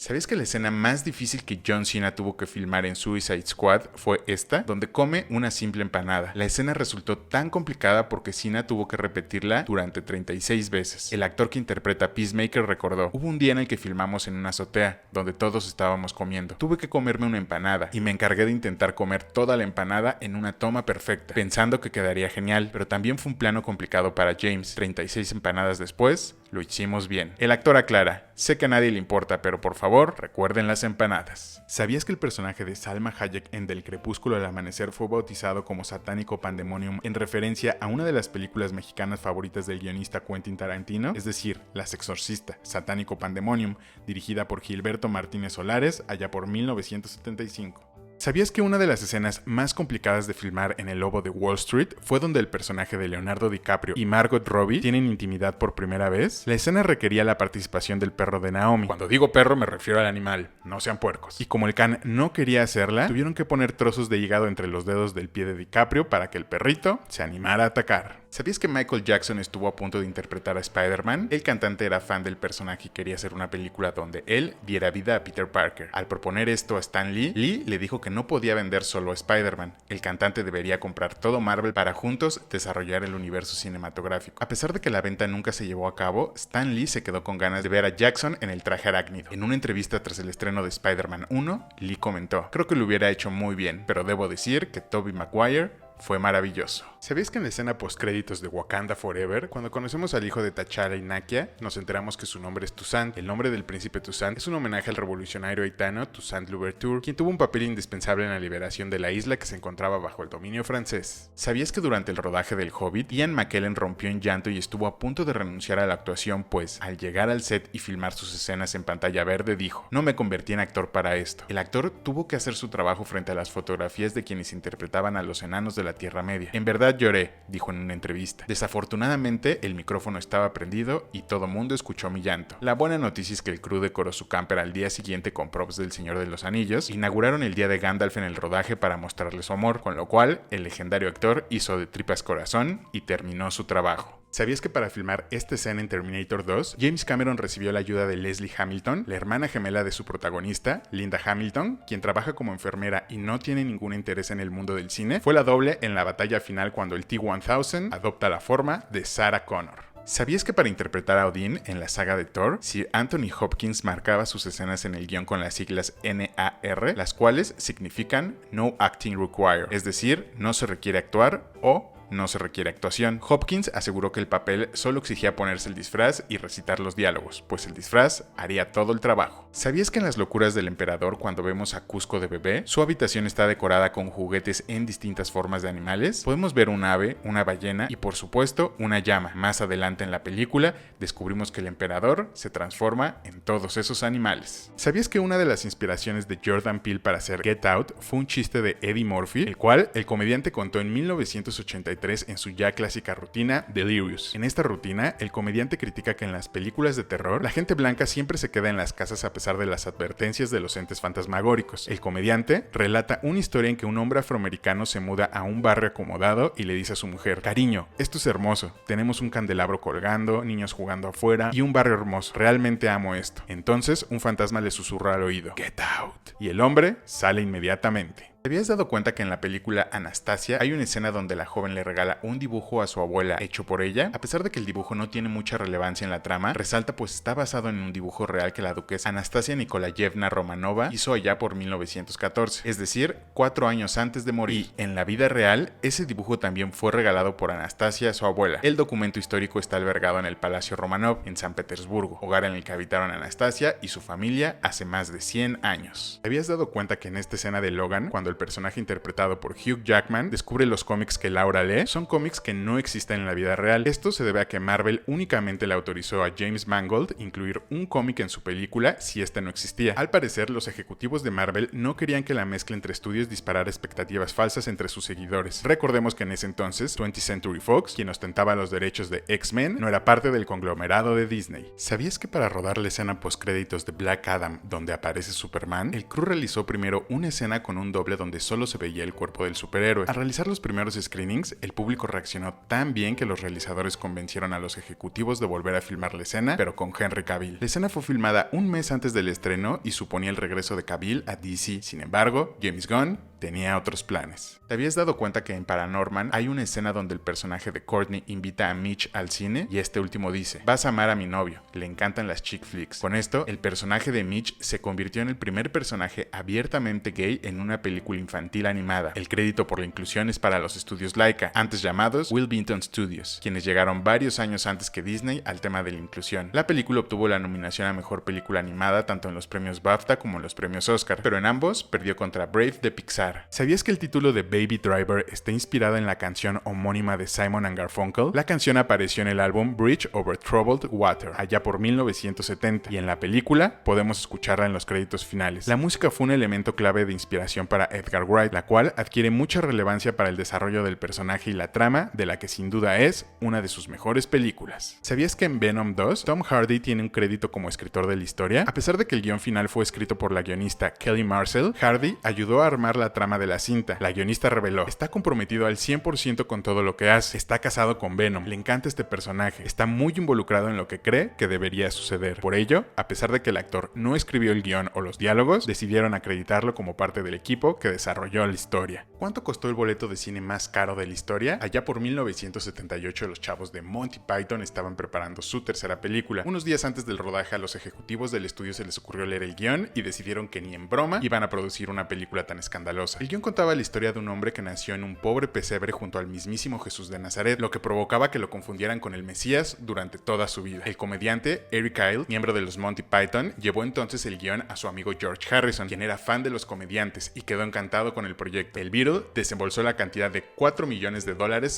¿Sabías que la escena más difícil que John Cena tuvo que filmar en Suicide Squad fue esta, donde come una simple empanada? La escena resultó tan complicada porque Cena tuvo que repetirla durante 36 veces. El actor que interpreta a Peacemaker recordó: hubo un día en el que filmamos en una azotea, donde todos estábamos comiendo. Tuve que comerme una empanada, y me encargué de intentar comer toda la empanada en una toma perfecta, pensando que quedaría genial, pero también fue un plano complicado para James. 36 empanadas después, lo hicimos bien. El actor aclara: sé que a nadie le importa, pero por favor, recuerden las empanadas. ¿Sabías que el personaje de Salma Hayek en Del Crepúsculo al Amanecer fue bautizado como Satánico Pandemonium en referencia a una de las películas mexicanas favoritas del guionista Quentin Tarantino? Es decir, Las Exorcista, Satánico Pandemonium, dirigida por Gilberto Martínez Solares allá por 1975. ¿Sabías que una de las escenas más complicadas de filmar en El Lobo de Wall Street fue donde el personaje de Leonardo DiCaprio y Margot Robbie tienen intimidad por primera vez? La escena requería la participación del perro de Naomi. Cuando digo perro me refiero al animal, no sean puercos. Y como el can no quería hacerla, tuvieron que poner trozos de hígado entre los dedos del pie de DiCaprio para que el perrito se animara a atacar. ¿Sabías que Michael Jackson estuvo a punto de interpretar a Spider-Man? El cantante era fan del personaje y quería hacer una película donde él diera vida a Peter Parker. Al proponer esto a Stan Lee, Lee le dijo que no podía vender solo a Spider-Man. El cantante debería comprar todo Marvel para juntos desarrollar el universo cinematográfico. A pesar de que la venta nunca se llevó a cabo, Stan Lee se quedó con ganas de ver a Jackson en el traje arácnido. En una entrevista tras el estreno de Spider-Man 1, Lee comentó: creo que lo hubiera hecho muy bien, pero debo decir que Tobey Maguire fue maravilloso. ¿Sabías que en la escena postcréditos de Wakanda Forever, cuando conocemos al hijo de T'Challa y Nakia, nos enteramos que su nombre es Toussaint? El nombre del príncipe Toussaint es un homenaje al revolucionario haitiano Toussaint Louverture, quien tuvo un papel indispensable en la liberación de la isla que se encontraba bajo el dominio francés. ¿Sabías que durante el rodaje del Hobbit, Ian McKellen rompió en llanto y estuvo a punto de renunciar a la actuación, pues al llegar al set y filmar sus escenas en pantalla verde dijo: no me convertí en actor para esto? El actor tuvo que hacer su trabajo frente a las fotografías de quienes interpretaban a los enanos de la Tierra Media. En verdad lloré, dijo en una entrevista. Desafortunadamente, el micrófono estaba prendido y todo mundo escuchó mi llanto. La buena noticia es que el crew decoró su camper al día siguiente con props del Señor de los Anillos. Inauguraron el día de Gandalf en el rodaje para mostrarle su amor, con lo cual el legendario actor hizo de tripas corazón y terminó su trabajo. ¿Sabías que para filmar esta escena en Terminator 2, James Cameron recibió la ayuda de Leslie Hamilton, la hermana gemela de su protagonista, Linda Hamilton, quien trabaja como enfermera y no tiene ningún interés en el mundo del cine? Fue la doble en la batalla final cuando el T-1000 adopta la forma de Sarah Connor. ¿Sabías que para interpretar a Odín en la saga de Thor, Sir Anthony Hopkins marcaba sus escenas en el guión con las siglas NAR, las cuales significan No Acting Required, es decir, no se requiere actuar o no se requiere actuación? Hopkins aseguró que el papel solo exigía ponerse el disfraz y recitar los diálogos, pues el disfraz haría todo el trabajo. ¿Sabías que en Las locuras del emperador, cuando vemos a Cusco de bebé, su habitación está decorada con juguetes en distintas formas de animales? Podemos ver un ave, una ballena y por supuesto una llama. Más adelante en la película descubrimos que el emperador se transforma en todos esos animales. ¿Sabías que una de las inspiraciones de Jordan Peele para hacer Get Out fue un chiste de Eddie Murphy, el cual el comediante contó en 1983 en su ya clásica rutina Delirious? En esta rutina, el comediante critica que en las películas de terror, la gente blanca siempre se queda en las casas a pesar de las advertencias de los entes fantasmagóricos. El comediante relata una historia en que un hombre afroamericano se muda a un barrio acomodado y le dice a su mujer: cariño, esto es hermoso, tenemos un candelabro colgando, niños jugando afuera y un barrio hermoso, realmente amo esto. Entonces un fantasma le susurra al oído: Get out, y el hombre sale inmediatamente. ¿Te habías dado cuenta que en la película Anastasia hay una escena donde la joven le regala un dibujo a su abuela hecho por ella? A pesar de que el dibujo no tiene mucha relevancia en la trama, resalta pues está basado en un dibujo real que la duquesa Anastasia Nikolayevna Romanova hizo allá por 1914, es decir, 4 años antes de morir. Y en la vida real, ese dibujo también fue regalado por Anastasia a su abuela. El documento histórico está albergado en el Palacio Romanov, en San Petersburgo, hogar en el que habitaron Anastasia y su familia hace más de 100 años. ¿Te habías dado cuenta que en esta escena de Logan, cuando el personaje interpretado por Hugh Jackman descubre los cómics que Laura lee, son cómics que no existen en la vida real? Esto se debe a que Marvel únicamente le autorizó a James Mangold incluir un cómic en su película si este no existía. Al parecer, los ejecutivos de Marvel no querían que la mezcla entre estudios disparara expectativas falsas entre sus seguidores. Recordemos que en ese entonces, 20th Century Fox, quien ostentaba los derechos de X-Men, no era parte del conglomerado de Disney. ¿Sabías que para rodar la escena postcréditos de Black Adam, donde aparece Superman, el crew realizó primero una escena con un doble donde solo se veía el cuerpo del superhéroe. Al realizar los primeros screenings, el público reaccionó tan bien que los realizadores convencieron a los ejecutivos de volver a filmar la escena, pero con Henry Cavill. La escena fue filmada un mes antes del estreno y suponía el regreso de Cavill a DC. Sin embargo, James Gunn tenía otros planes. ¿Te habías dado cuenta que en Paranorman hay una escena donde el personaje de Courtney invita a Mitch al cine y este último dice: vas a amar a mi novio, le encantan las chick flicks? Con esto, el personaje de Mitch se convirtió en el primer personaje abiertamente gay en una película infantil animada. El crédito por la inclusión es para los estudios Laika, antes llamados Wilmington Studios, quienes llegaron varios años antes que Disney al tema de la inclusión. La película obtuvo la nominación a Mejor Película Animada tanto en los premios BAFTA como en los premios Oscar, pero en ambos perdió contra Brave de Pixar. ¿Sabías que el título de Baby Driver está inspirado en la canción homónima de Simon & Garfunkel? La canción apareció en el álbum Bridge Over Troubled Water, allá por 1970, y en la película podemos escucharla en los créditos finales. La música fue un elemento clave de inspiración para Edgar Wright, la cual adquiere mucha relevancia para el desarrollo del personaje y la trama, de la que sin duda es una de sus mejores películas. ¿Sabías que en Venom 2, Tom Hardy tiene un crédito como escritor de la historia? A pesar de que el guión final fue escrito por la guionista Kelly Marcel, Hardy ayudó a armar la trama de la cinta. La guionista reveló: está comprometido al 100% con todo lo que hace, está casado con Venom, le encanta este personaje, está muy involucrado en lo que cree que debería suceder. Por ello, a pesar de que el actor no escribió el guión o los diálogos, decidieron acreditarlo como parte del equipo que desarrolló la historia. ¿Cuánto costó el boleto de cine más caro de la historia? Allá por 1978 los chavos de Monty Python estaban preparando su tercera película. Unos días antes del rodaje a los ejecutivos del estudio se les ocurrió leer el guión y decidieron que ni en broma iban a producir una película tan escandalosa. El guión contaba la historia de un hombre que nació en un pobre pesebre junto al mismísimo Jesús de Nazaret, lo que provocaba que lo confundieran con el Mesías durante toda su vida. El comediante Eric Idle, miembro de los Monty Python, llevó entonces el guión a su amigo George Harrison, quien era fan de los comediantes y quedó encantado con el proyecto. El Beatle desembolsó la cantidad de $4 millones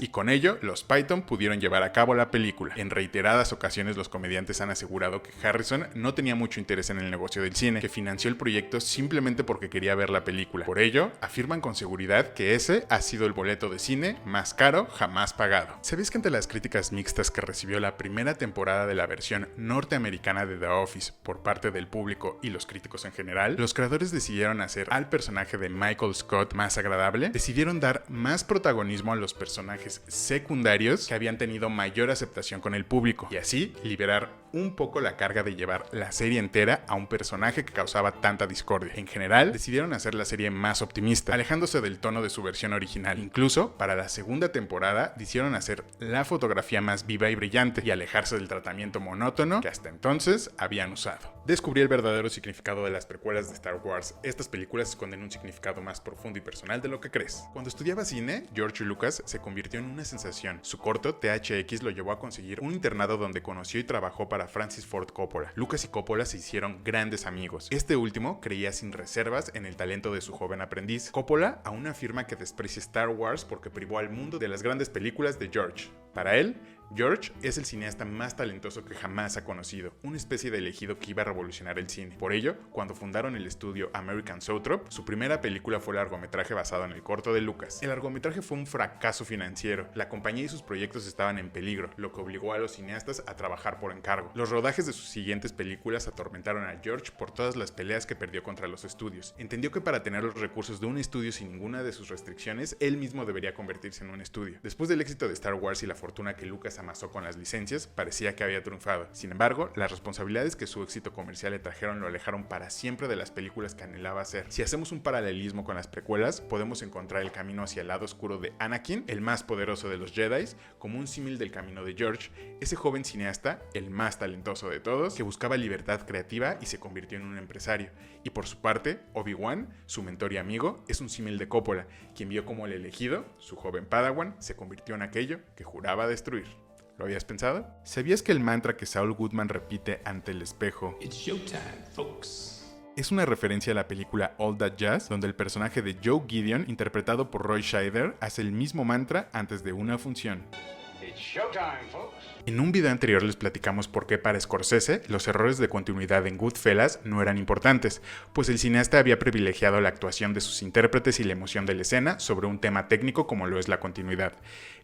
y con ello los Python pudieron llevar a cabo la película. En reiteradas ocasiones los comediantes han asegurado que Harrison no tenía mucho interés en el negocio del cine, que financió el proyecto simplemente porque quería ver la película. Por ello, afirman con seguridad que ese ha sido el boleto de cine más caro jamás pagado. ¿Sabéis que ante las críticas mixtas que recibió la primera temporada de la versión norteamericana de The Office por parte del público y los críticos en general, los creadores decidieron hacer al personaje de Michael Scott más agradable? Decidieron dar más protagonismo a los personajes secundarios que habían tenido mayor aceptación con el público y así liberar un poco la carga de llevar la serie entera a un personaje que causaba tanta discordia. En general, decidieron hacer la serie más optimista, alejándose del tono de su versión original. Incluso, para la segunda temporada, decidieron hacer la fotografía más viva y brillante y alejarse del tratamiento monótono que hasta entonces habían usado. Descubrí el verdadero significado de las precuelas de Star Wars. Estas películas esconden un significado más profundo y personal de lo que crees. Cuando estudiaba cine, George Lucas se convirtió en una sensación. Su corto, THX, lo llevó a conseguir un internado donde conoció y trabajó para Francis Ford Coppola. Lucas y Coppola se hicieron grandes amigos. Este último creía sin reservas en el talento de su joven aprendiz. Coppola aún afirma que desprecia Star Wars porque privó al mundo de las grandes películas de George. Para él, George es el cineasta más talentoso que jamás ha conocido, una especie de elegido que iba a revolucionar el cine. Por ello, cuando fundaron el estudio American Zoetrope, su primera película fue el largometraje basado en el corto de Lucas. El largometraje fue un fracaso financiero, la compañía y sus proyectos estaban en peligro, lo que obligó a los cineastas a trabajar por encargo. Los rodajes de sus siguientes películas atormentaron a George por todas las peleas que perdió contra los estudios. Entendió que para tener los recursos de un estudio sin ninguna de sus restricciones, él mismo debería convertirse en un estudio. Después del éxito de Star Wars y la fortuna que Lucas amasó con las licencias, parecía que había triunfado. Sin embargo, las responsabilidades que su éxito comercial le trajeron lo alejaron para siempre de las películas que anhelaba hacer. Si hacemos un paralelismo con las precuelas, podemos encontrar el camino hacia el lado oscuro de Anakin, el más poderoso de los Jedi, como un símil del camino de George, ese joven cineasta, el más talentoso de todos, que buscaba libertad creativa y se convirtió en un empresario. Y por su parte, Obi-Wan, su mentor y amigo, es un símil de Coppola, quien vio cómo el elegido, su joven Padawan, se convirtió en aquello que juraba destruir. ¿Lo habías pensado? ¿Sabías que el mantra que Saul Goodman repite ante el espejo It's showtime, folks. es una referencia a la película All That Jazz, donde el personaje de Joe Gideon, interpretado por Roy Scheider, hace el mismo mantra antes de una función? It's showtime, folks. En un video anterior les platicamos por qué para Scorsese los errores de continuidad en Goodfellas no eran importantes, pues el cineasta había privilegiado la actuación de sus intérpretes y la emoción de la escena sobre un tema técnico como lo es la continuidad.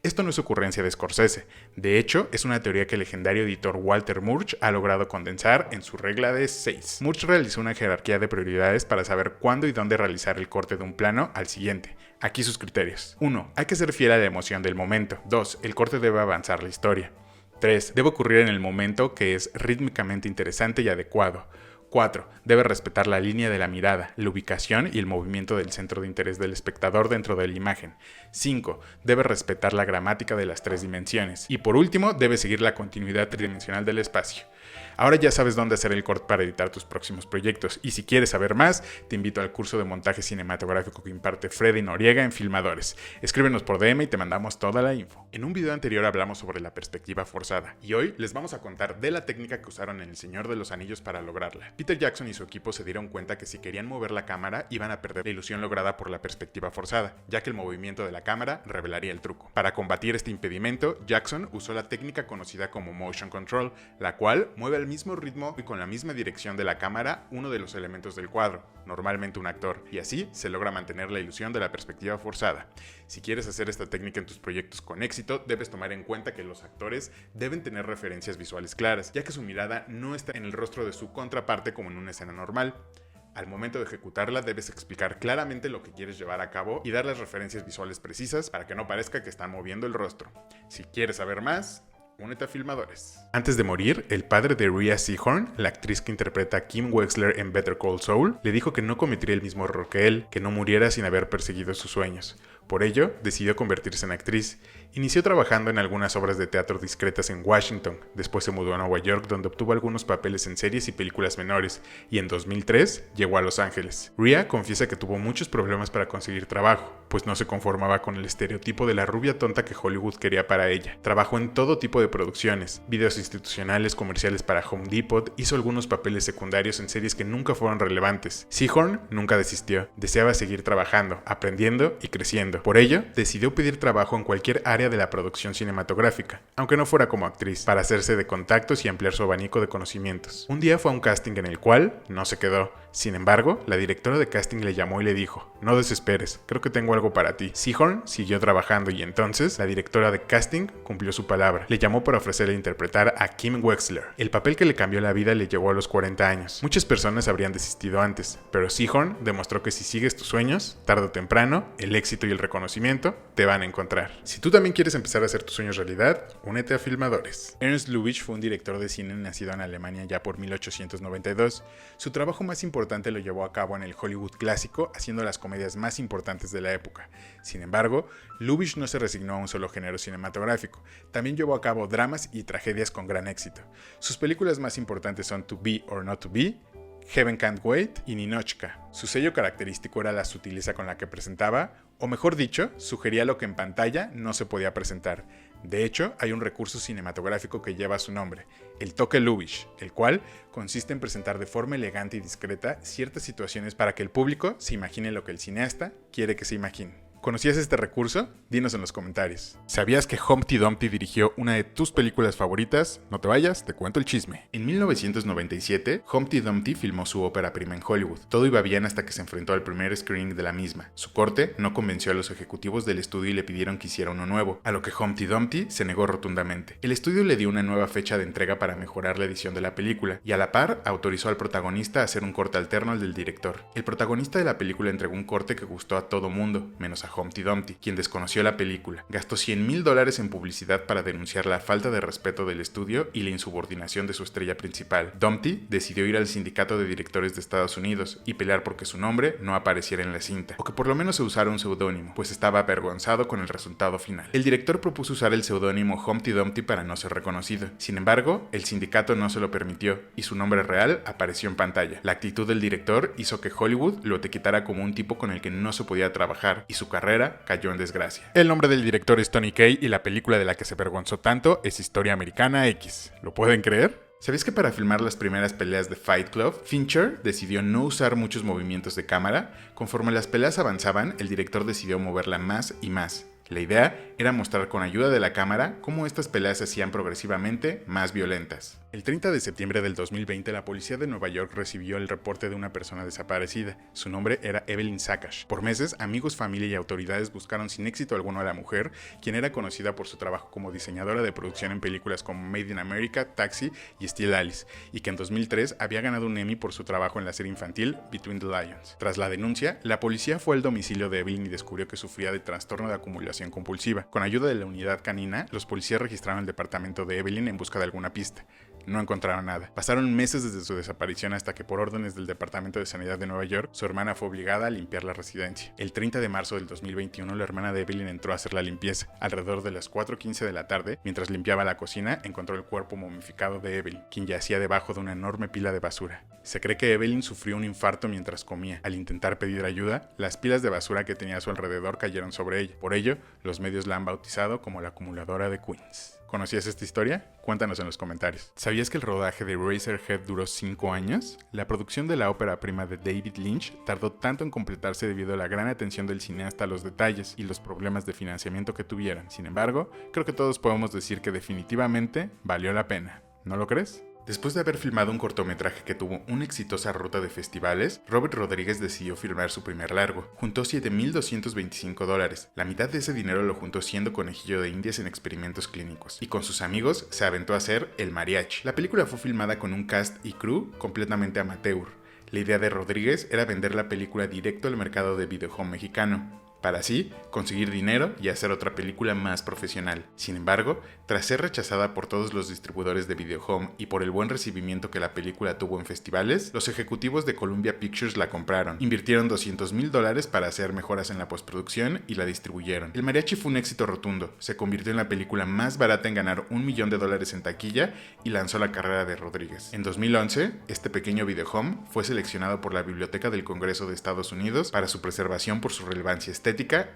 Esto no es ocurrencia de Scorsese, de hecho es una teoría que el legendario editor Walter Murch ha logrado condensar en su regla de 6. Murch realizó una jerarquía de prioridades para saber cuándo y dónde realizar el corte de un plano al siguiente. Aquí sus criterios. 1. Hay que ser fiel a la emoción del momento. 2. El corte debe avanzar la historia. 3. Debe ocurrir en el momento que es rítmicamente interesante y adecuado. 4. Debe respetar la línea de la mirada, la ubicación y el movimiento del centro de interés del espectador dentro de la imagen. 5. Debe respetar la gramática de las 3 dimensiones. Y por último, debe seguir la continuidad tridimensional del espacio. Ahora ya sabes dónde hacer el corte para editar tus próximos proyectos, y si quieres saber más, te invito al curso de montaje cinematográfico que imparte Freddy Noriega en Filmadores. Escríbenos por DM y te mandamos toda la info. En un video anterior hablamos sobre la perspectiva forzada, y hoy les vamos a contar de la técnica que usaron en El Señor de los Anillos para lograrla. Peter Jackson y su equipo se dieron cuenta que si querían mover la cámara, iban a perder la ilusión lograda por la perspectiva forzada, ya que el movimiento de la cámara revelaría el truco. Para combatir este impedimento, Jackson usó la técnica conocida como motion control, la cual mueve al mismo ritmo y con la misma dirección de la cámara uno de los elementos del cuadro, normalmente un actor, y así se logra mantener la ilusión de la perspectiva forzada. Si quieres hacer esta técnica en tus proyectos con éxito, debes tomar en cuenta que los actores deben tener referencias visuales claras, ya que su mirada no está en el rostro de su contraparte como en una escena normal. Al momento de ejecutarla debes explicar claramente lo que quieres llevar a cabo y dar las referencias visuales precisas para que no parezca que están moviendo el rostro. Si quieres saber más, únete a Filmadores. Antes de morir, el padre de Rhea Seehorn, la actriz que interpreta a Kim Wexler en Better Call Saul, le dijo que no cometería el mismo error que él, que no muriera sin haber perseguido sus sueños. Por ello, decidió convertirse en actriz. Inició trabajando en algunas obras de teatro discretas en Washington, después se mudó a Nueva York donde obtuvo algunos papeles en series y películas menores, y en 2003 llegó a Los Ángeles. Rhea confiesa que tuvo muchos problemas para conseguir trabajo, pues no se conformaba con el estereotipo de la rubia tonta que Hollywood quería para ella. Trabajó en todo tipo de producciones, videos institucionales, comerciales para Home Depot, hizo algunos papeles secundarios en series que nunca fueron relevantes. Seehorn nunca desistió, deseaba seguir trabajando, aprendiendo y creciendo. Por ello, decidió pedir trabajo en cualquier área de la producción cinematográfica, aunque no fuera como actriz, para hacerse de contactos y ampliar su abanico de conocimientos. Un día fue a un casting en el cual no se quedó. Sin embargo, la directora de casting le llamó y le dijo: "No desesperes, creo que tengo algo para ti". Seehorn siguió trabajando y entonces la directora de casting cumplió su palabra. Le llamó para ofrecerle interpretar a Kim Wexler. El papel que le cambió la vida le llevó a los 40 años. Muchas personas habrían desistido antes, pero Seehorn demostró que si sigues tus sueños, tarde o temprano, el éxito y el reconocimiento te van a encontrar. Si tú también quieres empezar a hacer tus sueños realidad, únete a Filmadores. Ernst Lubitsch fue un director de cine nacido en Alemania ya por 1892. Su trabajo más importante lo llevó a cabo en el Hollywood clásico, haciendo las comedias más importantes de la época. Sin embargo, Lubitsch no se resignó a un solo género cinematográfico. También llevó a cabo dramas y tragedias con gran éxito. Sus películas más importantes son To Be or Not to Be, Heaven Can't Wait y Ninotchka. Su sello característico era la sutileza con la que presentaba, o mejor dicho, sugería lo que en pantalla no se podía presentar. De hecho, hay un recurso cinematográfico que lleva su nombre, el toque Lubitsch, el cual consiste en presentar de forma elegante y discreta ciertas situaciones para que el público se imagine lo que el cineasta quiere que se imagine. ¿Conocías este recurso? Dinos en los comentarios. ¿Sabías que Humpty Dumpty dirigió una de tus películas favoritas? No te vayas, te cuento el chisme. En 1997, Humpty Dumpty filmó su ópera prima en Hollywood. Todo iba bien hasta que se enfrentó al primer screening de la misma. Su corte no convenció a los ejecutivos del estudio y le pidieron que hiciera uno nuevo, a lo que Humpty Dumpty se negó rotundamente. El estudio le dio una nueva fecha de entrega para mejorar la edición de la película, y a la par autorizó al protagonista a hacer un corte alterno al del director. El protagonista de la película entregó un corte que gustó a todo mundo, menos a Humpty Dumpty, quien desconoció la película. Gastó $100,000 en publicidad para denunciar la falta de respeto del estudio y la insubordinación de su estrella principal. Dumpty decidió ir al sindicato de directores de Estados Unidos y pelear porque su nombre no apareciera en la cinta, o que por lo menos se usara un seudónimo, pues estaba avergonzado con el resultado final. El director propuso usar el seudónimo Humpty Dumpty para no ser reconocido. Sin embargo, el sindicato no se lo permitió y su nombre real apareció en pantalla. La actitud del director hizo que Hollywood lo etiquetara como un tipo con el que no se podía trabajar y su carrera cayó en desgracia. El nombre del director es Tony Kaye y la película de la que se avergonzó tanto es Historia Americana X. ¿Lo pueden creer? ¿Sabéis que para filmar las primeras peleas de Fight Club, Fincher decidió no usar muchos movimientos de cámara? Conforme las peleas avanzaban, el director decidió moverla más y más. La idea era mostrar con ayuda de la cámara cómo estas peleas se hacían progresivamente más violentas. El 30 de septiembre del 2020, la policía de Nueva York recibió el reporte de una persona desaparecida. Su nombre era Evelyn Sakash. Por meses, amigos, familia y autoridades buscaron sin éxito alguno a la mujer, quien era conocida por su trabajo como diseñadora de producción en películas como Made in America, Taxi y Still Alice, y que en 2003 había ganado un Emmy por su trabajo en la serie infantil Between the Lions. Tras la denuncia, la policía fue al domicilio de Evelyn y descubrió que sufría de trastorno de acumulación compulsiva. Con ayuda de la unidad canina, los policías registraron el departamento de Evelyn en busca de alguna pista. No encontraron nada. Pasaron meses desde su desaparición hasta que, por órdenes del Departamento de Sanidad de Nueva York, su hermana fue obligada a limpiar la residencia. El 30 de marzo del 2021, la hermana de Evelyn entró a hacer la limpieza. Alrededor de las 4:15 de la tarde, mientras limpiaba la cocina, encontró el cuerpo momificado de Evelyn, quien yacía debajo de una enorme pila de basura. Se cree que Evelyn sufrió un infarto mientras comía. Al intentar pedir ayuda, las pilas de basura que tenía a su alrededor cayeron sobre ella. Por ello, los medios la han bautizado como la acumuladora de Queens. ¿Conocías esta historia? Cuéntanos en los comentarios. ¿Sabías que el rodaje de Eraserhead duró 5 años? La producción de la ópera prima de David Lynch tardó tanto en completarse debido a la gran atención del cineasta a los detalles y los problemas de financiamiento que tuvieron. Sin embargo, creo que todos podemos decir que definitivamente valió la pena. ¿No lo crees? Después de haber filmado un cortometraje que tuvo una exitosa ruta de festivales, Robert Rodríguez decidió filmar su primer largo. Juntó $7,225. La mitad de ese dinero lo juntó siendo conejillo de indias en experimentos clínicos. Y con sus amigos se aventó a hacer El Mariachi. La película fue filmada con un cast y crew completamente amateur. La idea de Rodríguez era vender la película directo al mercado de videohome mexicano, para así conseguir dinero y hacer otra película más profesional. Sin embargo, tras ser rechazada por todos los distribuidores de videohome y por el buen recibimiento que la película tuvo en festivales, los ejecutivos de Columbia Pictures la compraron, invirtieron $200,000 para hacer mejoras en la postproducción y la distribuyeron. El Mariachi fue un éxito rotundo, se convirtió en la película más barata en ganar $1 millón en taquilla y lanzó la carrera de Rodríguez. En 2011, este pequeño videohome fue seleccionado por la Biblioteca del Congreso de Estados Unidos para su preservación por su relevancia estética,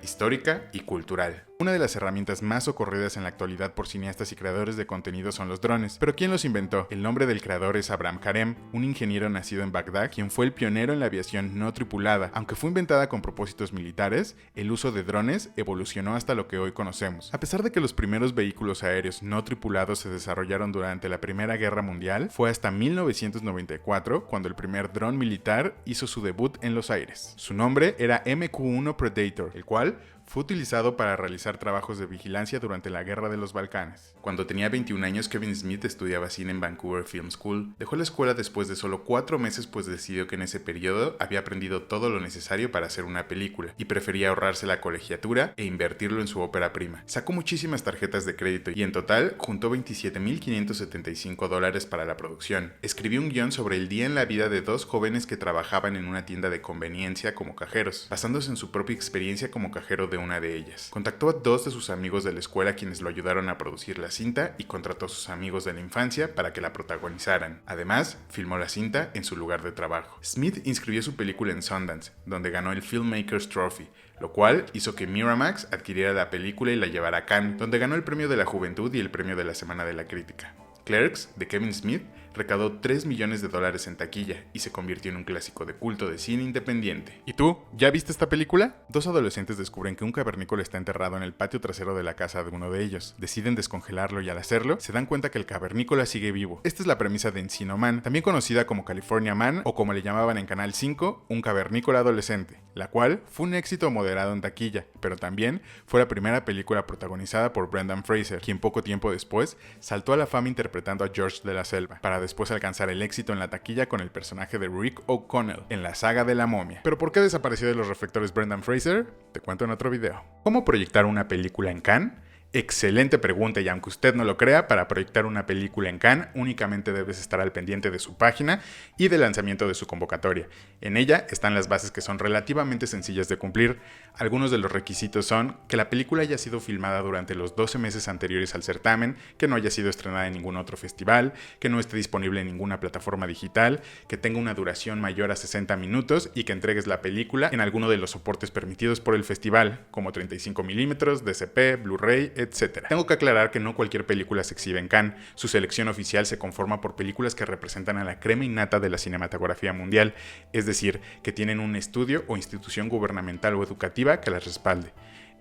histórica y cultural. Una de las herramientas más socorridas en la actualidad por cineastas y creadores de contenido son los drones. ¿Pero quién los inventó? El nombre del creador es Abraham Karem, un ingeniero nacido en Bagdad, quien fue el pionero en la aviación no tripulada. Aunque fue inventada con propósitos militares, el uso de drones evolucionó hasta lo que hoy conocemos. A pesar de que los primeros vehículos aéreos no tripulados se desarrollaron durante la Primera Guerra Mundial, fue hasta 1994 cuando el primer dron militar hizo su debut en los aires. Su nombre era MQ-1 Predator, el cual fue utilizado para realizar trabajos de vigilancia durante la Guerra de los Balcanes. Cuando tenía 21 años, Kevin Smith estudiaba cine en Vancouver Film School. Dejó la escuela después de solo 4 meses, pues decidió que en ese periodo había aprendido todo lo necesario para hacer una película y prefería ahorrarse la colegiatura e invertirlo en su ópera prima. Sacó muchísimas tarjetas de crédito y en total juntó $27,575 para la producción. Escribió un guión sobre el día en la vida de 2 jóvenes que trabajaban en una tienda de conveniencia como cajeros, basándose en su propia experiencia como cajero de una de ellas. Contactó a 2 de sus amigos de la escuela quienes lo ayudaron a producir la cinta y contrató a sus amigos de la infancia para que la protagonizaran. Además, filmó la cinta en su lugar de trabajo. Smith inscribió su película en Sundance, donde ganó el Filmmakers Trophy, lo cual hizo que Miramax adquiriera la película y la llevara a Cannes, donde ganó el premio de la Juventud y el premio de la Semana de la Crítica. Clerks, de Kevin Smith, recaudó $3 millones en taquilla y se convirtió en un clásico de culto de cine independiente. ¿Y tú? ¿Ya viste esta película? 2 adolescentes descubren que un cavernícola está enterrado en el patio trasero de la casa de uno de ellos. Deciden descongelarlo y al hacerlo, se dan cuenta que el cavernícola sigue vivo. Esta es la premisa de Encino Man, también conocida como California Man o como le llamaban en Canal 5, un cavernícola adolescente, la cual fue un éxito moderado en taquilla, pero también fue la primera película protagonizada por Brendan Fraser, quien poco tiempo después saltó a la fama interpretando a George de la Selva, para después alcanzar el éxito en la taquilla con el personaje de Rick O'Connell en la saga de la momia. ¿Pero por qué desapareció de los reflectores Brendan Fraser? Te cuento en otro video. ¿Cómo proyectar una película en Cannes? Excelente pregunta, y aunque usted no lo crea, para proyectar una película en Cannes únicamente debes estar al pendiente de su página y del lanzamiento de su convocatoria. En ella están las bases que son relativamente sencillas de cumplir. Algunos de los requisitos son que la película haya sido filmada durante los 12 meses anteriores al certamen, que no haya sido estrenada en ningún otro festival, que no esté disponible en ninguna plataforma digital, que tenga una duración mayor a 60 minutos y que entregues la película en alguno de los soportes permitidos por el festival, como 35 mm, DCP, Blu-ray, etc. Tengo que aclarar que no cualquier película se exhibe en Cannes. Su selección oficial se conforma por películas que representan a la crema innata de la cinematografía mundial, es decir, que tienen un estudio o institución gubernamental o educativa que las respalde.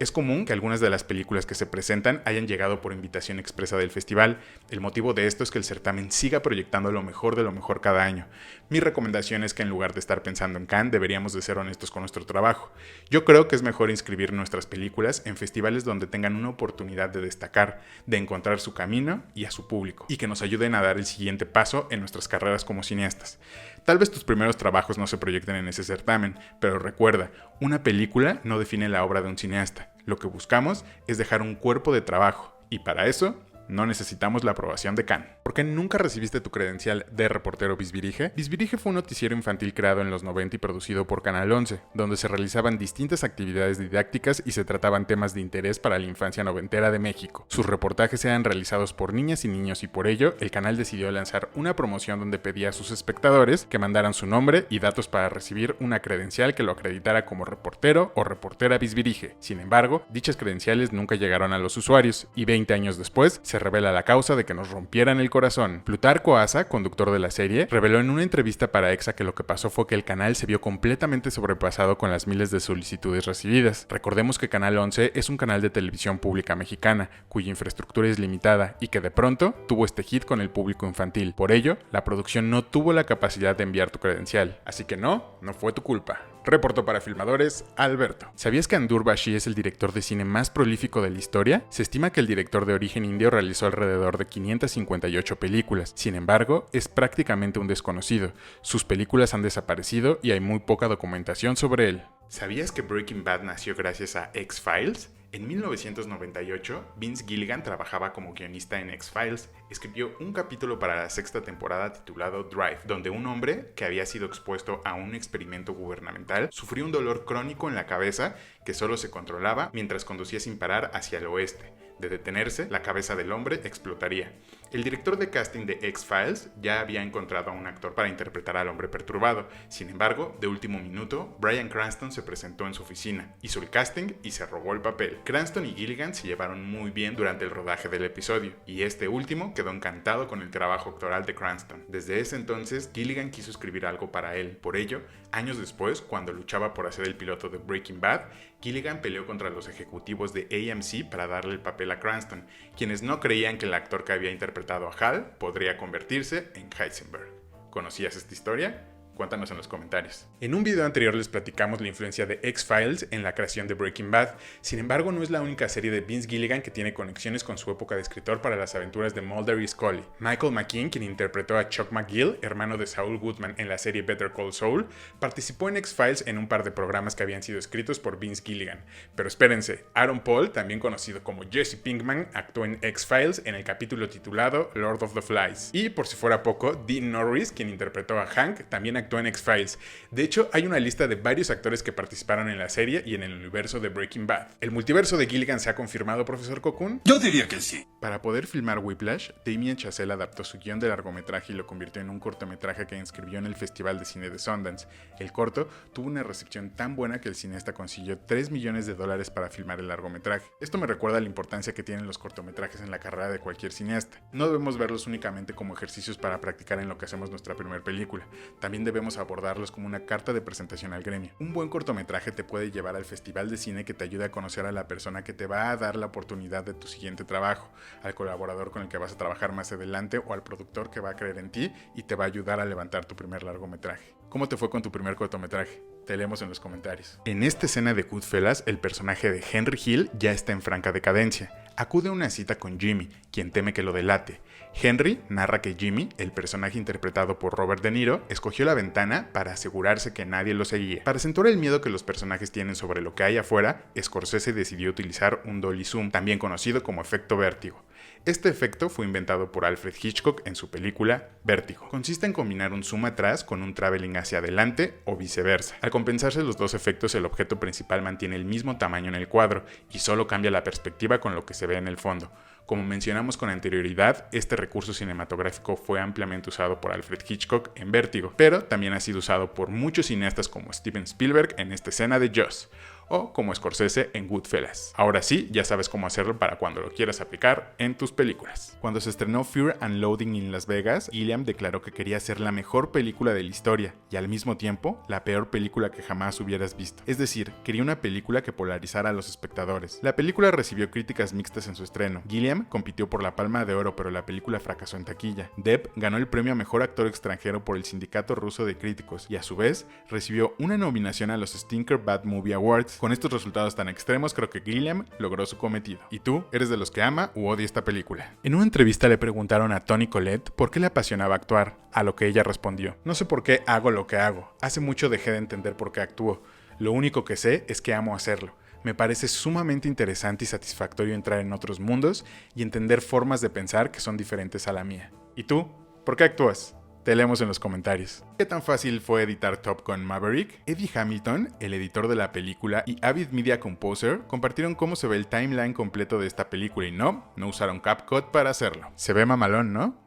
Es común que algunas de las películas que se presentan hayan llegado por invitación expresa del festival. El motivo de esto es que el certamen siga proyectando lo mejor de lo mejor cada año. Mi recomendación es que en lugar de estar pensando en Cannes, deberíamos de ser honestos con nuestro trabajo. Yo creo que es mejor inscribir nuestras películas en festivales donde tengan una oportunidad de destacar, de encontrar su camino y a su público, y que nos ayuden a dar el siguiente paso en nuestras carreras como cineastas. Tal vez tus primeros trabajos no se proyecten en ese certamen, pero recuerda, una película no define la obra de un cineasta. Lo que buscamos es dejar un cuerpo de trabajo, y para eso no necesitamos la aprobación de Cannes. ¿Por qué nunca recibiste tu credencial de reportero Bisbirige? Bisbirige fue un noticiero infantil creado en los 90 y producido por Canal 11, donde se realizaban distintas actividades didácticas y se trataban temas de interés para la infancia noventera de México. Sus reportajes eran realizados por niñas y niños y por ello, el canal decidió lanzar una promoción donde pedía a sus espectadores que mandaran su nombre y datos para recibir una credencial que lo acreditara como reportero o reportera Bisbirige. Sin embargo, dichas credenciales nunca llegaron a los usuarios y 20 años después se revela la causa de que nos rompieran el corazón. Plutarco Asa, conductor de la serie, reveló en una entrevista para Exa que lo que pasó fue que el canal se vio completamente sobrepasado con las miles de solicitudes recibidas. Recordemos que Canal 11 es un canal de televisión pública mexicana, cuya infraestructura es limitada y que de pronto tuvo este hit con el público infantil. Por ello, la producción no tuvo la capacidad de enviar tu credencial. Así que no fue tu culpa. Reportó para Filmadores, Alberto. ¿Sabías que Andur Bashi es el director de cine más prolífico de la historia? Se estima que el director de origen indio realizó alrededor de 558 películas. Sin embargo, es prácticamente un desconocido. Sus películas han desaparecido y hay muy poca documentación sobre él. ¿Sabías que Breaking Bad nació gracias a X-Files? En 1998, Vince Gilligan trabajaba como guionista en X-Files. Escribió un capítulo para la sexta temporada titulado Drive, donde un hombre que había sido expuesto a un experimento gubernamental sufrió un dolor crónico en la cabeza que solo se controlaba mientras conducía sin parar hacia el oeste. De detenerse, la cabeza del hombre explotaría. El director de casting de X-Files ya había encontrado a un actor para interpretar al hombre perturbado. Sin embargo, de último minuto, Bryan Cranston se presentó en su oficina, hizo el casting y se robó el papel. Cranston y Gilligan se llevaron muy bien durante el rodaje del episodio, y este último quedó encantado con el trabajo actoral de Cranston. Desde ese entonces, Gilligan quiso escribir algo para él. Por ello, años después, cuando luchaba por hacer el piloto de Breaking Bad, Gilligan peleó contra los ejecutivos de AMC para darle el papel a Cranston, quienes no creían que el actor que había interpretado a Hal podría convertirse en Heisenberg. ¿Conocías esta historia? Cuéntanos en los comentarios. En un video anterior les platicamos la influencia de X-Files en la creación de Breaking Bad. Sin embargo, no es la única serie de Vince Gilligan que tiene conexiones con su época de escritor para las aventuras de Mulder y Scully. Michael McKean, quien interpretó a Chuck McGill, hermano de Saul Goodman en la serie Better Call Saul, participó en X-Files en un par de programas que habían sido escritos por Vince Gilligan. Pero espérense, Aaron Paul, también conocido como Jesse Pinkman, actuó en X-Files en el capítulo titulado Lord of the Flies. Y por si fuera poco, Dean Norris, quien interpretó a Hank, también actuó en X-Files. De hecho, hay una lista de varios actores que participaron en la serie y en el universo de Breaking Bad. ¿El multiverso de Gilligan se ha confirmado, profesor Cocoon? Yo diría que sí. Para poder filmar Whiplash, Damien Chazelle adaptó su guión de largometraje y lo convirtió en un cortometraje que inscribió en el Festival de Cine de Sundance. El corto tuvo una recepción tan buena que el cineasta consiguió $3 millones para filmar el largometraje. Esto me recuerda a la importancia que tienen los cortometrajes en la carrera de cualquier cineasta. No debemos verlos únicamente como ejercicios para practicar en lo que hacemos nuestra primera película. También debemos abordarlos como una carta de presentación al gremio. Un buen cortometraje te puede llevar al festival de cine que te ayude a conocer a la persona que te va a dar la oportunidad de tu siguiente trabajo, al colaborador con el que vas a trabajar más adelante o al productor que va a creer en ti y te va a ayudar a levantar tu primer largometraje. ¿Cómo te fue con tu primer cortometraje? Te leemos en los comentarios. En esta escena de Goodfellas, el personaje de Henry Hill ya está en franca decadencia. Acude a una cita con Jimmy, quien teme que lo delate. Henry narra que Jimmy, el personaje interpretado por Robert De Niro, escogió la ventana para asegurarse que nadie lo seguía. Para acentuar el miedo que los personajes tienen sobre lo que hay afuera, Scorsese decidió utilizar un dolly zoom, también conocido como efecto vértigo. Este efecto fue inventado por Alfred Hitchcock en su película Vértigo. Consiste en combinar un zoom atrás con un traveling hacia adelante o viceversa. Al compensarse los dos efectos, el objeto principal mantiene el mismo tamaño en el cuadro y solo cambia la perspectiva con lo que se ve en el fondo. Como mencionamos con anterioridad, este recurso cinematográfico fue ampliamente usado por Alfred Hitchcock en Vértigo, pero también ha sido usado por muchos cineastas como Steven Spielberg en esta escena de Jaws. o como Scorsese en Goodfellas. Ahora sí, ya sabes cómo hacerlo para cuando lo quieras aplicar en tus películas. Cuando se estrenó Fear and Loathing en Las Vegas, Gilliam declaró que quería hacer la mejor película de la historia y al mismo tiempo la peor película que jamás hubieras visto. Es decir, quería una película que polarizara a los espectadores. La película recibió críticas mixtas en su estreno. Gilliam compitió por la Palma de Oro, pero la película fracasó en taquilla. Depp ganó el premio a mejor actor extranjero por el Sindicato Ruso de Críticos y a su vez recibió una nominación a los Stinker Bad Movie Awards. Con estos resultados tan extremos, creo que Gilliam logró su cometido. ¿Y tú? ¿Eres de los que ama u odia esta película? En una entrevista le preguntaron a Toni Collette por qué le apasionaba actuar, a lo que ella respondió: no sé por qué hago lo que hago. Hace mucho dejé de entender por qué actúo. Lo único que sé es que amo hacerlo. Me parece sumamente interesante y satisfactorio entrar en otros mundos y entender formas de pensar que son diferentes a la mía. ¿Y tú? ¿Por qué actúas? Te leemos en los comentarios. ¿Qué tan fácil fue editar Top Gun Maverick? Eddie Hamilton, el editor de la película, y Avid Media Composer compartieron cómo se ve el timeline completo de esta película y no usaron CapCut para hacerlo. Se ve mamalón, ¿no?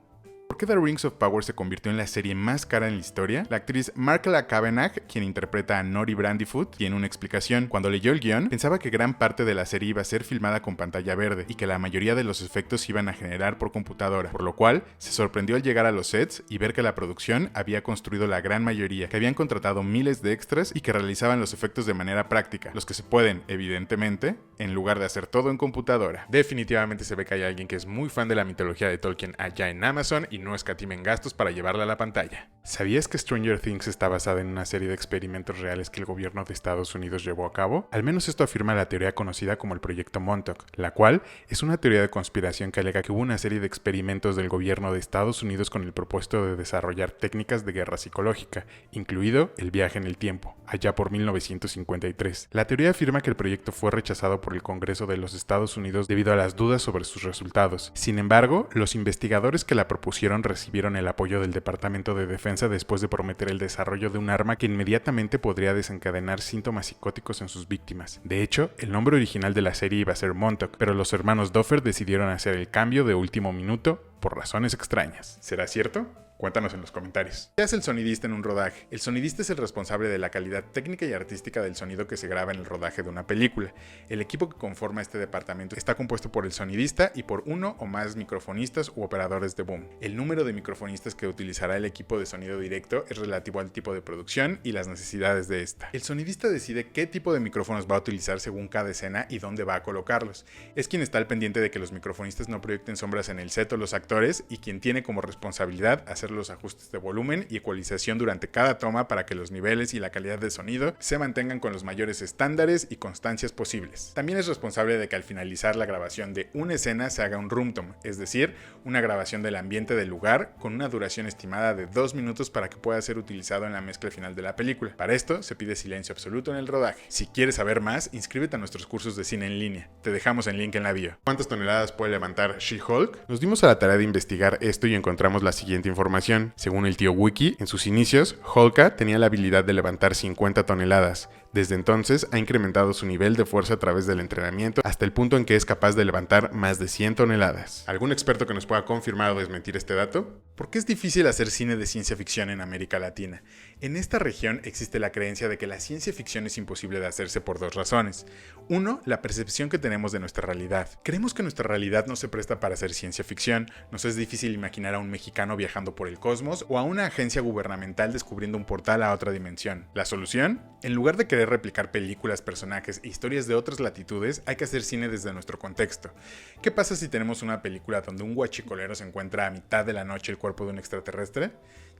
¿Por qué The Rings of Power se convirtió en la serie más cara en la historia? La actriz Markla Kavanagh, quien interpreta a Nori Brandyfoot, tiene una explicación. Cuando leyó el guión, pensaba que gran parte de la serie iba a ser filmada con pantalla verde y que la mayoría de los efectos se iban a generar por computadora, por lo cual se sorprendió al llegar a los sets y ver que la producción había construido la gran mayoría, que habían contratado miles de extras y que realizaban los efectos de manera práctica, los que se pueden, evidentemente, en lugar de hacer todo en computadora. Definitivamente se ve que hay alguien que es muy fan de la mitología de Tolkien allá en Amazon y no escatimen gastos para llevarla a la pantalla. ¿Sabías que Stranger Things está basada en una serie de experimentos reales que el gobierno de Estados Unidos llevó a cabo? Al menos esto afirma la teoría conocida como el Proyecto Montauk, la cual es una teoría de conspiración que alega que hubo una serie de experimentos del gobierno de Estados Unidos con el propósito de desarrollar técnicas de guerra psicológica, incluido el viaje en el tiempo, allá por 1953. La teoría afirma que el proyecto fue rechazado por el Congreso de los Estados Unidos debido a las dudas sobre sus resultados. Sin embargo, los investigadores que la propusieron recibieron el apoyo del Departamento de Defensa después de prometer el desarrollo de un arma que inmediatamente podría desencadenar síntomas psicóticos en sus víctimas. De hecho, el nombre original de la serie iba a ser Montauk, pero los hermanos Duffer decidieron hacer el cambio de último minuto por razones extrañas. ¿Será cierto? Cuéntanos en los comentarios. ¿Qué hace el sonidista en un rodaje? El sonidista es el responsable de la calidad técnica y artística del sonido que se graba en el rodaje de una película. El equipo que conforma este departamento está compuesto por el sonidista y por uno o más microfonistas u operadores de boom. El número de microfonistas que utilizará el equipo de sonido directo es relativo al tipo de producción y las necesidades de esta. El sonidista decide qué tipo de micrófonos va a utilizar según cada escena y dónde va a colocarlos. Es quien está al pendiente de que los microfonistas no proyecten sombras en el set o los actores y quien tiene como responsabilidad hacer los ajustes de volumen y ecualización durante cada toma para que los niveles y la calidad de sonido se mantengan con los mayores estándares y constancias posibles. También es responsable de que al finalizar la grabación de una escena se haga un roomtone, es decir, una grabación del ambiente del lugar con una duración estimada de 2 minutos para que pueda ser utilizado en la mezcla final de la película. Para esto se pide silencio absoluto en el rodaje. Si quieres saber más, inscríbete a nuestros cursos de cine en línea. Te dejamos el link en la bio. ¿Cuántas toneladas puede levantar She-Hulk? Nos dimos a la tarea de investigar esto y encontramos la siguiente información. Según el tío Wiki, en sus inicios, Hulka tenía la habilidad de levantar 50 toneladas. Desde entonces ha incrementado su nivel de fuerza a través del entrenamiento hasta el punto en que es capaz de levantar más de 100 toneladas. ¿Algún experto que nos pueda confirmar o desmentir este dato? ¿Por qué es difícil hacer cine de ciencia ficción en América Latina? En esta región existe la creencia de que la ciencia ficción es imposible de hacerse por dos razones. Uno, la percepción que tenemos de nuestra realidad. Creemos que nuestra realidad no se presta para hacer ciencia ficción. Nos es difícil imaginar a un mexicano viajando por el cosmos o a una agencia gubernamental descubriendo un portal a otra dimensión. ¿La solución? En lugar de querer replicar películas, personajes e historias de otras latitudes, hay que hacer cine desde nuestro contexto. ¿Qué pasa si tenemos una película donde un guachicolero se encuentra a mitad de la noche el cuerpo de un extraterrestre?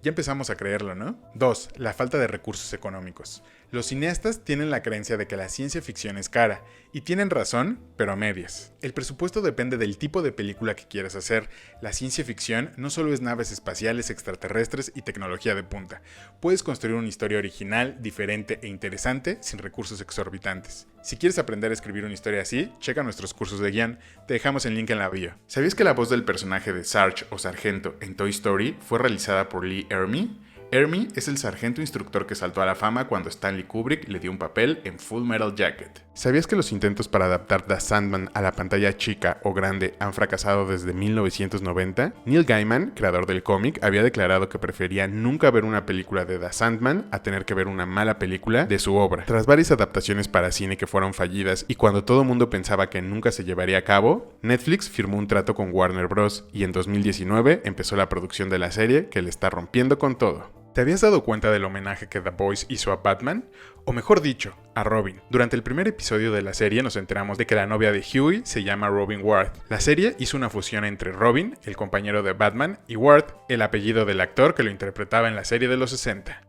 Ya empezamos a creerlo, ¿no? 2. La falta de recursos económicos. Los cineastas tienen la creencia de que la ciencia ficción es cara, y tienen razón, pero a medias. El presupuesto depende del tipo de película que quieras hacer. La ciencia ficción no solo es naves espaciales, extraterrestres y tecnología de punta. Puedes construir una historia original, diferente e interesante sin recursos exorbitantes. Si quieres aprender a escribir una historia así, checa nuestros cursos de guión. Te dejamos el link en la bio. ¿Sabías que la voz del personaje de Sarge o Sargento en Toy Story fue realizada por Lee Ermey? Hermie es el sargento instructor que saltó a la fama cuando Stanley Kubrick le dio un papel en Full Metal Jacket. ¿Sabías que los intentos para adaptar The Sandman a la pantalla chica o grande han fracasado desde 1990? Neil Gaiman, creador del cómic, había declarado que prefería nunca ver una película de The Sandman a tener que ver una mala película de su obra. Tras varias adaptaciones para cine que fueron fallidas y cuando todo el mundo pensaba que nunca se llevaría a cabo, Netflix firmó un trato con Warner Bros. Y en 2019 empezó la producción de la serie que le está rompiendo con todo. ¿Te habías dado cuenta del homenaje que The Boys hizo a Batman? O mejor dicho, a Robin. Durante el primer episodio de la serie nos enteramos de que la novia de Huey se llama Robin Ward. La serie hizo una fusión entre Robin, el compañero de Batman, y Ward, el apellido del actor que lo interpretaba en la serie de los 60.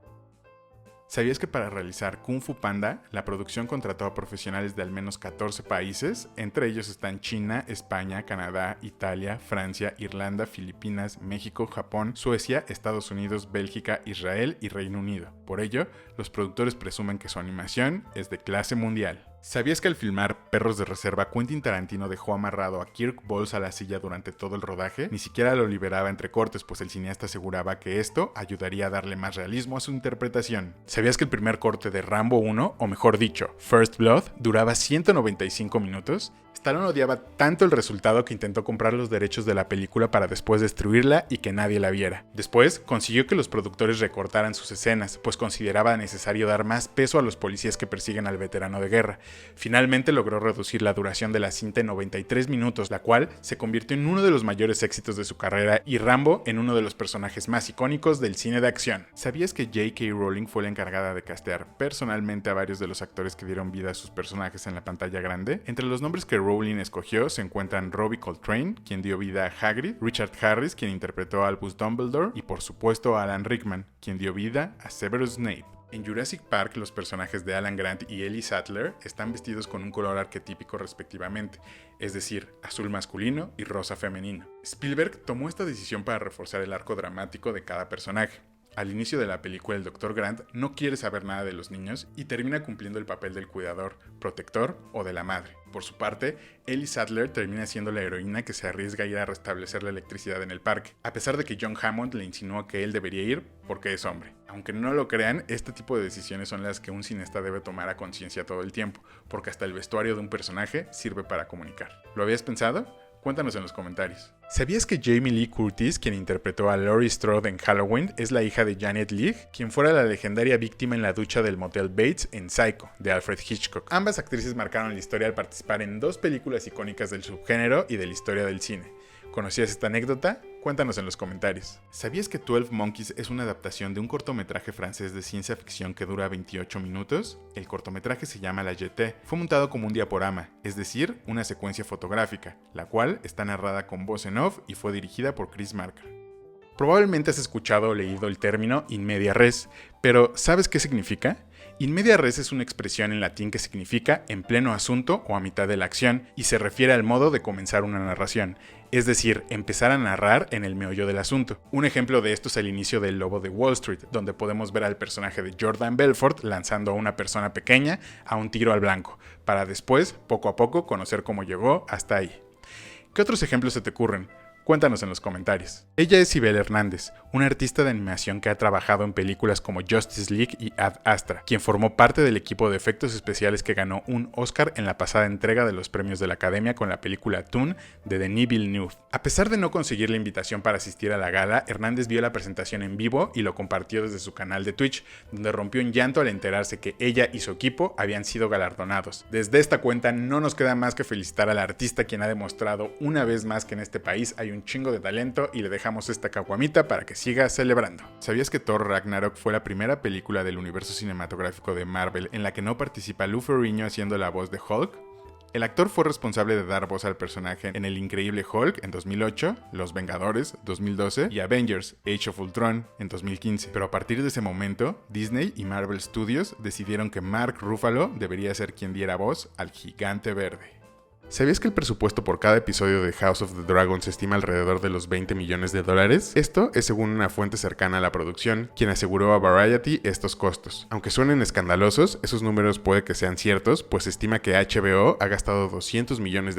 ¿Sabías que para realizar Kung Fu Panda, la producción contrató a profesionales de al menos 14 países? Entre ellos están China, España, Canadá, Italia, Francia, Irlanda, Filipinas, México, Japón, Suecia, Estados Unidos, Bélgica, Israel y Reino Unido. Por ello, los productores presumen que su animación es de clase mundial. ¿Sabías que al filmar Perros de Reserva, Quentin Tarantino dejó amarrado a Kirk Boyles a la silla durante todo el rodaje? Ni siquiera lo liberaba entre cortes, pues el cineasta aseguraba que esto ayudaría a darle más realismo a su interpretación. ¿Sabías que el primer corte de Rambo 1, o mejor dicho, First Blood, duraba 195 minutos? Stallone odiaba tanto el resultado que intentó comprar los derechos de la película para después destruirla y que nadie la viera. Después, consiguió que los productores recortaran sus escenas, pues consideraba necesario dar más peso a los policías que persiguen al veterano de guerra. Finalmente logró reducir la duración de la cinta en 93 minutos, la cual se convirtió en uno de los mayores éxitos de su carrera y Rambo en uno de los personajes más icónicos del cine de acción. ¿Sabías que J.K. Rowling fue la encargada de castear personalmente a varios de los actores que dieron vida a sus personajes en la pantalla grande? Entre los nombres que Rowling escogió se encuentran Robbie Coltrane, quien dio vida a Hagrid, Richard Harris, quien interpretó a Albus Dumbledore, y por supuesto a Alan Rickman, quien dio vida a Severus Snape. En Jurassic Park, los personajes de Alan Grant y Ellie Sattler están vestidos con un color arquetípico respectivamente, es decir, azul masculino y rosa femenino. Spielberg tomó esta decisión para reforzar el arco dramático de cada personaje. Al inicio de la película, el Dr. Grant no quiere saber nada de los niños y termina cumpliendo el papel del cuidador, protector o de la madre. Por su parte, Ellie Sattler termina siendo la heroína que se arriesga a ir a restablecer la electricidad en el parque, a pesar de que John Hammond le insinuó que él debería ir porque es hombre. Aunque no lo crean, este tipo de decisiones son las que un cineasta debe tomar a conciencia todo el tiempo, porque hasta el vestuario de un personaje sirve para comunicar. ¿Lo habías pensado? Cuéntanos en los comentarios. ¿Sabías que Jamie Lee Curtis, quien interpretó a Laurie Strode en Halloween, es la hija de Janet Leigh, quien fuera la legendaria víctima en la ducha del motel Bates en Psycho, de Alfred Hitchcock? Ambas actrices marcaron la historia al participar en dos películas icónicas del subgénero y de la historia del cine. ¿Conocías esta anécdota? Cuéntanos en los comentarios. ¿Sabías que 12 Monkeys es una adaptación de un cortometraje francés de ciencia ficción que dura 28 minutos? El cortometraje se llama La Jetée. Fue montado como un diaporama, es decir, una secuencia fotográfica, la cual está narrada con voz en off y fue dirigida por Chris Marker. Probablemente has escuchado o leído el término in media res, pero ¿sabes qué significa? In media res es una expresión en latín que significa en pleno asunto o a mitad de la acción y se refiere al modo de comenzar una narración, es decir, empezar a narrar en el meollo del asunto. Un ejemplo de esto es el inicio del Lobo de Wall Street, donde podemos ver al personaje de Jordan Belfort lanzando a una persona pequeña a un tiro al blanco, para después, poco a poco, conocer cómo llegó hasta ahí. ¿Qué otros ejemplos se te ocurren? Cuéntanos en los comentarios. Ella es Sibel Hernández, una artista de animación que ha trabajado en películas como Justice League y Ad Astra, quien formó parte del equipo de efectos especiales que ganó un Oscar en la pasada entrega de los premios de la Academia con la película Toon de Denis Villeneuve. A pesar de no conseguir la invitación para asistir a la gala, Hernández vio la presentación en vivo y lo compartió desde su canal de Twitch, donde rompió en llanto al enterarse que ella y su equipo habían sido galardonados. Desde esta cuenta no nos queda más que felicitar al artista, quien ha demostrado una vez más que en este país hay un chingo de talento, y le dejamos esta caguamita para que siga celebrando. ¿Sabías que Thor Ragnarok fue la primera película del universo cinematográfico de Marvel en la que no participa Lou Ferrigno haciendo la voz de Hulk? El actor fue responsable de dar voz al personaje en El Increíble Hulk en 2008, Los Vengadores 2012 y Avengers Age of Ultron en 2015. Pero a partir de ese momento, Disney y Marvel Studios decidieron que Mark Ruffalo debería ser quien diera voz al Gigante Verde. ¿Sabías que el presupuesto por cada episodio de House of the Dragon se estima alrededor de los $20 millones? Esto es según una fuente cercana a la producción, quien aseguró a Variety estos costos. Aunque suenen escandalosos, esos números puede que sean ciertos, pues se estima que HBO ha gastado $200 millones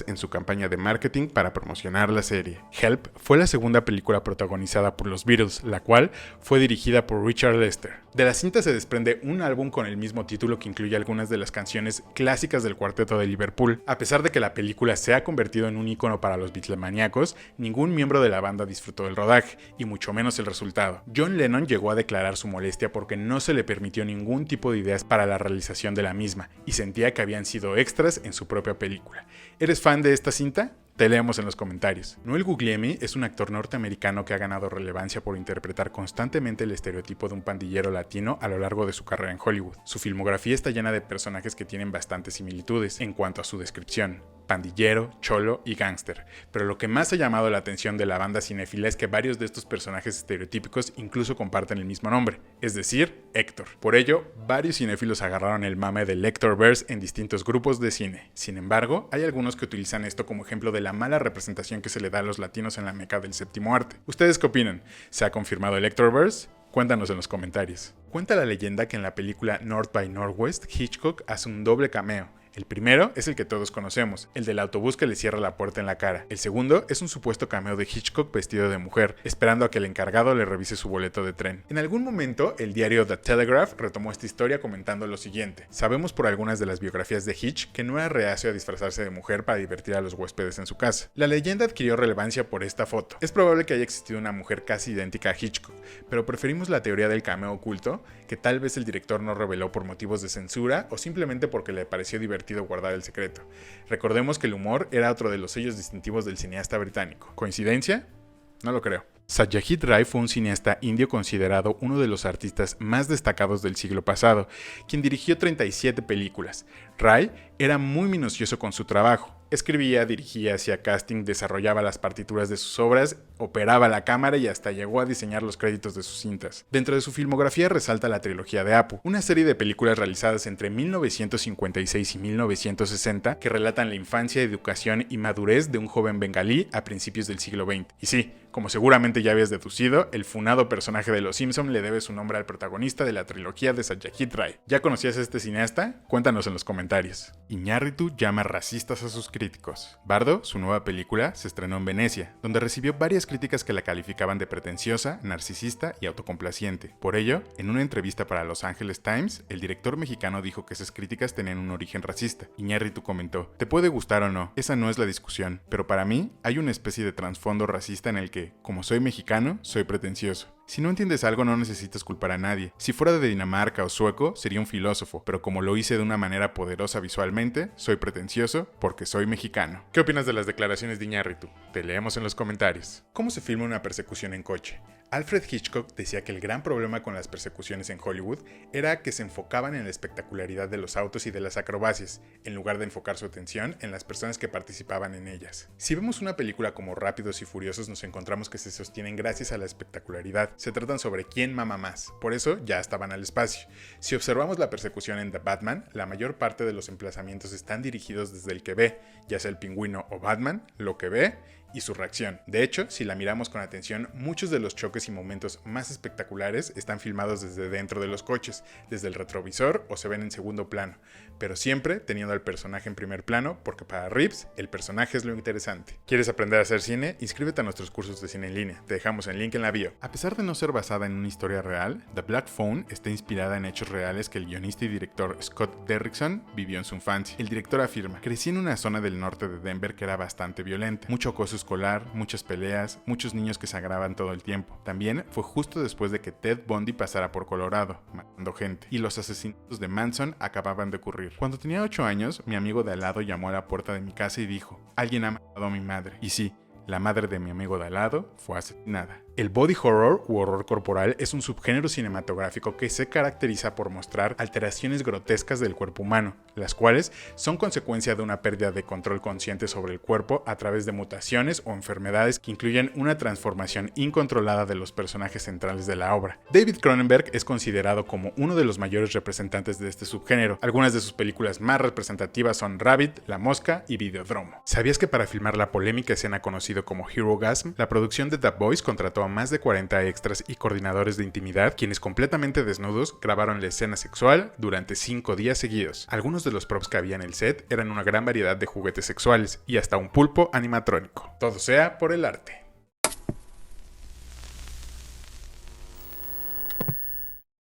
en su campaña de marketing para promocionar la serie. Help fue la segunda película protagonizada por los Beatles, la cual fue dirigida por Richard Lester. De la cinta se desprende un álbum con el mismo título que incluye algunas de las canciones clásicas del cuarteto de Liverpool. A pesar de que la película se ha convertido en un icono para los Beatlemaníacos, ningún miembro de la banda disfrutó del rodaje, y mucho menos el resultado. John Lennon llegó a declarar su molestia porque no se le permitió ningún tipo de ideas para la realización de la misma, y sentía que habían sido extras en su propia película. ¿Eres fan de esta cinta? Te leemos en los comentarios. Noel Guglielmi es un actor norteamericano que ha ganado relevancia por interpretar constantemente el estereotipo de un pandillero latino a lo largo de su carrera en Hollywood. Su filmografía está llena de personajes que tienen bastantes similitudes en cuanto a su descripción: pandillero, cholo y gángster. Pero lo que más ha llamado la atención de la banda cinéfila es que varios de estos personajes estereotípicos incluso comparten el mismo nombre, es decir, Héctor. Por ello, varios cinéfilos agarraron el mame del Héctorverse en distintos grupos de cine. Sin embargo, hay algunos que utilizan esto como ejemplo de la mala representación que se le da a los latinos en la meca del séptimo arte. ¿Ustedes qué opinan? ¿Se ha confirmado el Héctorverse? Cuéntanos en los comentarios. Cuenta la leyenda que en la película North by Northwest, Hitchcock hace un doble cameo. El primero es el que todos conocemos, el del autobús que le cierra la puerta en la cara. El segundo es un supuesto cameo de Hitchcock vestido de mujer, esperando a que el encargado le revise su boleto de tren. En algún momento, el diario The Telegraph retomó esta historia comentando lo siguiente: sabemos por algunas de las biografías de Hitch que no era reacio a disfrazarse de mujer para divertir a los huéspedes en su casa. La leyenda adquirió relevancia por esta foto. Es probable que haya existido una mujer casi idéntica a Hitchcock, pero preferimos la teoría del cameo oculto, que tal vez el director no reveló por motivos de censura o simplemente porque le pareció divertido guardar el secreto. Recordemos que el humor era otro de los sellos distintivos del cineasta británico. ¿Coincidencia? No lo creo. Satyajit Ray fue un cineasta indio considerado uno de los artistas más destacados del siglo pasado, quien dirigió 37 películas. Ray era muy minucioso con su trabajo. Escribía, dirigía, hacía casting, desarrollaba las partituras de sus obras, operaba la cámara y hasta llegó a diseñar los créditos de sus cintas. Dentro de su filmografía resalta la trilogía de Apu, una serie de películas realizadas entre 1956 y 1960 que relatan la infancia, educación y madurez de un joven bengalí a principios del siglo XX. Y sí, como seguramente ya habías deducido, el funado personaje de Los Simpson le debe su nombre al protagonista de la trilogía de Satyajit Ray. ¿Ya conocías a este cineasta? Cuéntanos en los comentarios. Iñárritu llama racistas a sus críticos. Bardo, su nueva película, se estrenó en Venecia, donde recibió varias críticas que la calificaban de pretenciosa, narcisista y autocomplaciente. Por ello, en una entrevista para Los Angeles Times, el director mexicano dijo que esas críticas tenían un origen racista. Iñárritu comentó: te puede gustar o no, esa no es la discusión, pero para mí hay una especie de trasfondo racista en el que, como soy mexicano, soy pretencioso. Si no entiendes algo, no necesitas culpar a nadie. Si fuera de Dinamarca o sueco, sería un filósofo, pero como lo hice de una manera poderosa visualmente, soy pretencioso porque soy mexicano. ¿Qué opinas de las declaraciones de Iñárritu? Te leemos en los comentarios. ¿Cómo se filma una persecución en coche? Alfred Hitchcock decía que el gran problema con las persecuciones en Hollywood era que se enfocaban en la espectacularidad de los autos y de las acrobacias, en lugar de enfocar su atención en las personas que participaban en ellas. Si vemos una película como Rápidos y Furiosos, nos encontramos que se sostienen gracias a la espectacularidad. Se tratan sobre quién mama más, por eso ya estaban al espacio. Si observamos la persecución en The Batman, la mayor parte de los emplazamientos están dirigidos desde el que ve, ya sea el pingüino o Batman, lo que ve y su reacción. De hecho, si la miramos con atención, muchos de los choques y momentos más espectaculares están filmados desde dentro de los coches, desde el retrovisor o se ven en segundo plano, pero siempre teniendo al personaje en primer plano, porque para Reeves, el personaje es lo interesante. ¿Quieres aprender a hacer cine? Inscríbete a nuestros cursos de cine en línea, te dejamos el link en la bio. A pesar de no ser basada en una historia real, The Black Phone está inspirada en hechos reales que el guionista y director Scott Derrickson vivió en su infancia. El director afirma: crecí en una zona del norte de Denver que era bastante violenta, mucho acoso escolar, muchas peleas, muchos niños que se agravan todo el tiempo. También fue justo después de que Ted Bundy pasara por Colorado, matando gente, y los asesinatos de Manson acababan de ocurrir. Cuando tenía 8 años, mi amigo de al lado llamó a la puerta de mi casa y dijo: alguien ha matado a mi madre. Y sí, la madre de mi amigo de al lado fue asesinada. El body horror u horror corporal es un subgénero cinematográfico que se caracteriza por mostrar alteraciones grotescas del cuerpo humano, las cuales son consecuencia de una pérdida de control consciente sobre el cuerpo a través de mutaciones o enfermedades que incluyen una transformación incontrolada de los personajes centrales de la obra. David Cronenberg es considerado como uno de los mayores representantes de este subgénero. Algunas de sus películas más representativas son Rabbit, La Mosca y Videodromo. ¿Sabías que para filmar la polémica escena conocido como Herogasm, la producción de The Boys contrató a más de 40 extras y coordinadores de intimidad, quienes completamente desnudos grabaron la escena sexual durante 5 días seguidos? Algunos de los props que había en el set eran una gran variedad de juguetes sexuales y hasta un pulpo animatrónico. Todo sea por el arte.